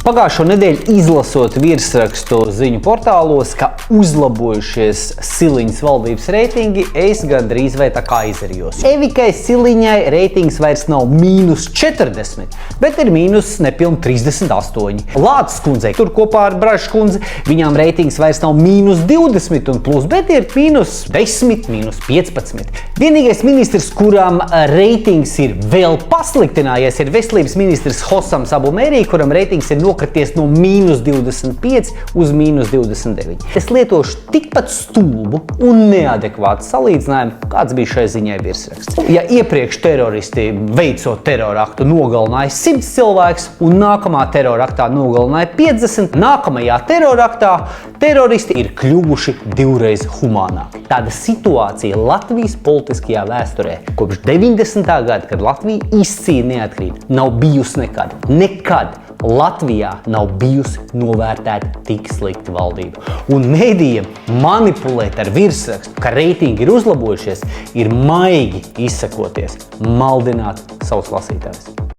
Pagājušo nedēļu izlasot virsrakstu ziņu portālos, ka uzlabojušies Siliņas valdības reitingi, es gandrīz vai tā kā izdarījos. Evikai Siliņai reitings vairs nav -40, bet ir nepilni 38. Lācis kundzei, tur kopā ar Bražas kundzi, viņām reitings vairs nav -20 un plus, bet ir -10, -15. Vienīgais ministrs, kuram reitings ir vēl pasliktinājies, ir veselības ministrs Hosams Abu Mērī, kuram reitings ir nokrities no -25 uz -29. Es lietošu tikpat stulbu un neadekvātu salīdzinājumu, kāds bija šai ziņai virsraksts. Ja iepriekš teroristi veicot teroraktu nogalināja 100 cilvēkus un nākamā teroraktā nogalināja 50, nākamajā teroraktā teroristi ir kļuvuši divreiz humānāki. Tāda situācija Latvijas politiskajā vēsturē kopš 90. gada, kad Latvija izcīna neatkarību, nav bijusi nekad. Nekad Latvijā nav bijusi novērtēta tik slikta valdība. Un medijiem manipulēt ar virsrakstu, ka reitingi ir uzlabojušies, ir maigi izsakoties, maldināt savus lasītājus.